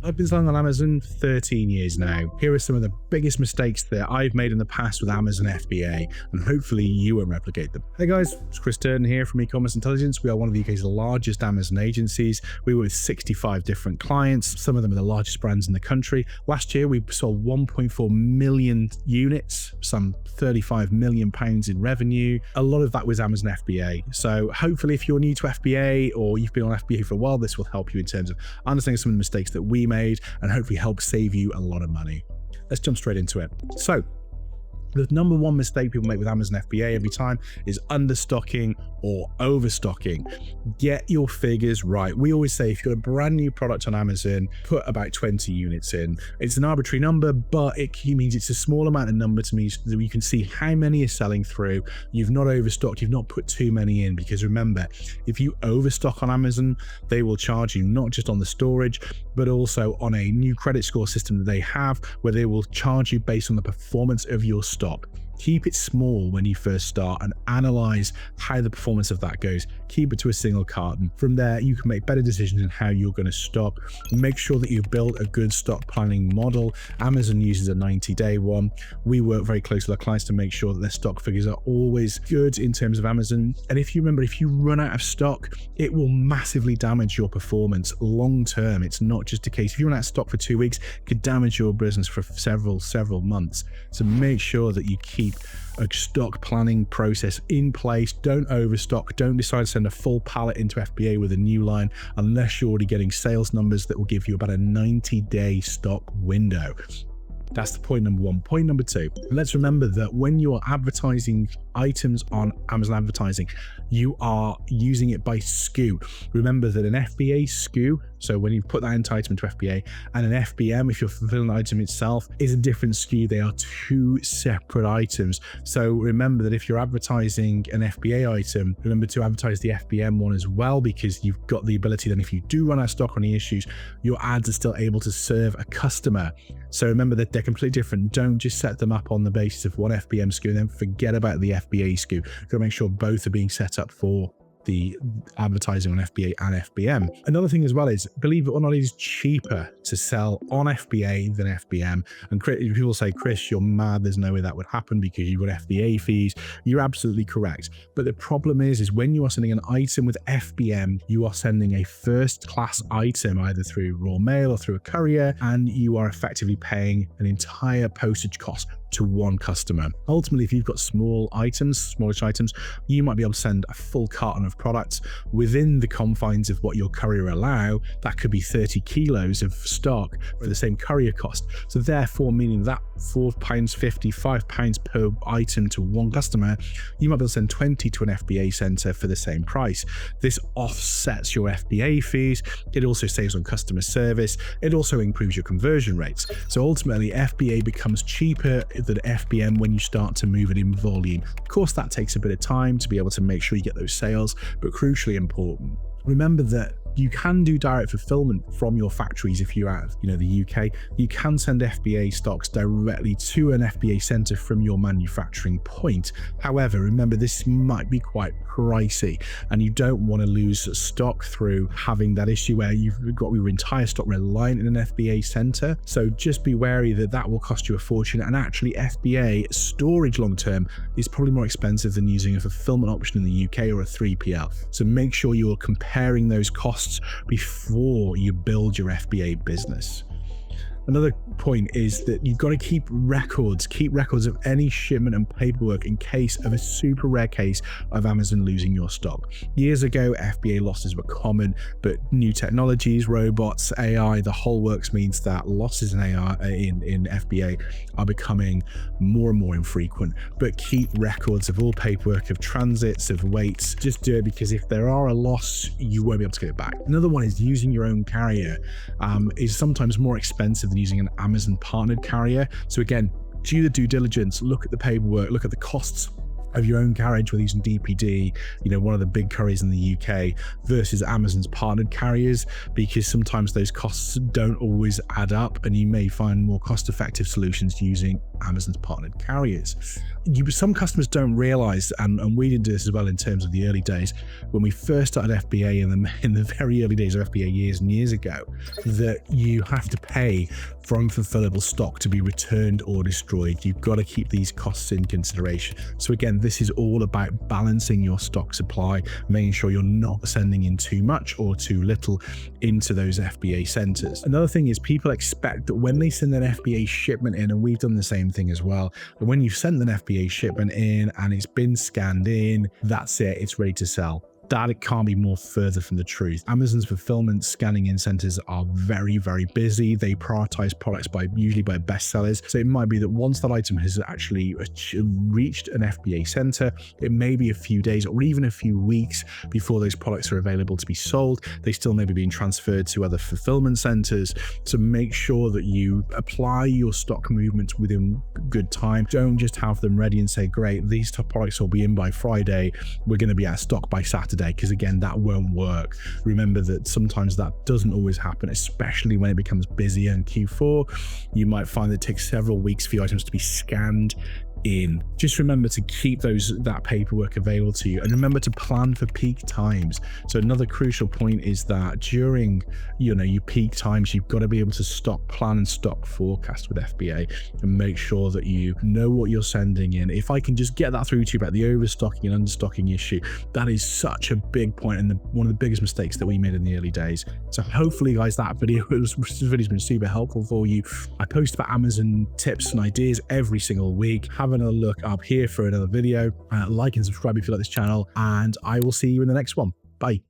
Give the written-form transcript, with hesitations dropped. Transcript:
I've been selling on Amazon 13 years now. Here are some of the biggest mistakes that I've made in the past with Amazon FBA, and hopefully you won't replicate them. Hey guys, it's Chris Turton here from E-Commerce Intelligence. We are one of the UK's largest Amazon agencies. We work with 65 different clients. Some of them are the largest brands in the country. Last year, we sold 1.4 million units, some 35 million pounds in revenue. A lot of that was Amazon FBA. So hopefully if you're new to FBA or you've been on FBA for a while, this will help you in terms of understanding some of the mistakes that we made and hopefully help save you a lot of money. Let's jump straight into it. So the number one mistake people make with Amazon FBA every time is understocking or overstocking. Get your figures right. We always say if you've got a brand new product on Amazon, put about 20 units in. It's an arbitrary number, but it means it's a small amount of number to me so that you can see how many are selling through. You've not overstocked, you've not put too many in, because remember, if you overstock on Amazon, they will charge you not just on the storage, but also on a new credit score system that they have where they will charge you based on the performance of your stock. Keep it small when you first start and analyze how the performance of that goes. Keep it to a single carton. From there, you can make better decisions in how you're going to stock. Make sure that you build a good stock planning model. Amazon uses a 90-day one. We work very closely with our clients to make sure that their stock figures are always good in terms of Amazon. And if you remember, if you run out of stock, it will massively damage your performance long term. It's not just a case. If you run out of stock for 2 weeks, it could damage your business for several months. So make sure that you keep a stock planning process in place. Don't overstock. Don't decide to send a full pallet into FBA with a new line unless you're already getting sales numbers that will give you about a 90-day stock window. That's the point number one. Point number two, let's remember that when you are advertising items on Amazon advertising, you are using it by SKU. Remember that an FBA SKU, so when you put that item into FBA, and an FBM, if you're fulfilling the item itself, is a different SKU. They are two separate items. So remember that if you're advertising an FBA item, remember to advertise the FBM one as well, because you've got the ability then if you do run out of stock or any issues, your ads are still able to serve a customer. So remember that they're completely different. Don't just set them up on the basis of one FBM SKU and then forget about the FBA SKU. You've got to make sure both are being set up for the advertising on FBA and FBM. Another thing as well is, believe it or not, it is cheaper to sell on FBA than FBM. And people say, Chris, you're mad. There's no way that would happen because you've got FBA fees. You're absolutely correct. But the problem is when you are sending an item with FBM, you are sending a first-class item either through raw mail or through a courier, and you are effectively paying an entire postage cost to one customer. Ultimately, if you've got small items, smallish items, you might be able to send a full carton of products within the confines of what your courier allow. That could be 30 kilos of stock for the same courier cost. So therefore, meaning that £4.50, £5 per item to one customer, you might be able to send 20 to an FBA center for the same price. This offsets your FBA fees. It also saves on customer service. It also improves your conversion rates. So ultimately, FBA becomes cheaper than FBM when you start to move it in volume. Of course, that takes a bit of time to be able to make sure you get those sales, but crucially important. Remember that you can do direct fulfillment from your factories if you're out of the UK. You can send FBA stocks directly to an FBA center from your manufacturing point. However, remember this might be quite pricey and you don't want to lose stock through having that issue where you've got your entire stock reliant in an FBA center. So just be wary that that will cost you a fortune, and actually FBA storage long term is probably more expensive than using a fulfillment option in the UK or a 3PL. So make sure you're comparing those costs before you build your FBA business. Another point is that you've got to keep records of any shipment and paperwork in case of a super rare case of Amazon losing your stock. Years ago, FBA losses were common, but new technologies, robots, AI, the whole works means that losses in AI in FBA are becoming more and more infrequent. But keep records of all paperwork, of transits, of weights. Just do it, because if there are a loss, you won't be able to get it back. Another one is using your own carrier is sometimes more expensive than using an Amazon partnered carrier. So again, do the due diligence, look at the paperwork, look at the costs of your own carriage, whether using DPD, one of the big couriers in the UK, versus Amazon's partnered carriers, because sometimes those costs don't always add up and you may find more cost-effective solutions using Amazon's partnered carriers. Some customers don't realize, and we did this as well in terms of the early days when we first started FBA in the very early days of FBA years and years ago, that you have to pay for unfulfillable stock to be returned or destroyed. You've got to keep these costs in consideration. So again, this is all about balancing your stock supply, making sure you're not sending in too much or too little into those FBA centers. Another thing is people expect that when they send an FBA shipment in, and we've done the same thing as well, but when you've sent an FBA shipment in and it's been scanned in, that's it, it's ready to sell. That it can't be more further from the truth. Amazon's fulfillment scanning in centers are very, very busy. They prioritize products usually by bestsellers. So it might be that once that item has actually reached an FBA center, it may be a few days or even a few weeks before those products are available to be sold. They still may be being transferred to other fulfillment centers. So make sure that you apply your stock movements within good time. Don't just have them ready and say, great, these top products will be in by Friday. We're going to be out of stock by Saturday. Because again, that won't work. Remember that sometimes that doesn't always happen, especially when it becomes busier in Q4. You might find that it takes several weeks for your items to be scanned in. Just remember to keep that paperwork available to you, and remember to plan for peak times. So another crucial point is that during your peak times, you've got to be able to stock plan and stock forecast with FBA and make sure that you know what you're sending in. If I can just get that through to you about the overstocking and understocking issue, that is such a big point and one of the biggest mistakes that we made in the early days. So hopefully guys, that video has been super helpful for you. I post about Amazon tips and ideas every single week. Have another look up here for another video. Like and subscribe if you like this channel, and I will see you in the next one. Bye.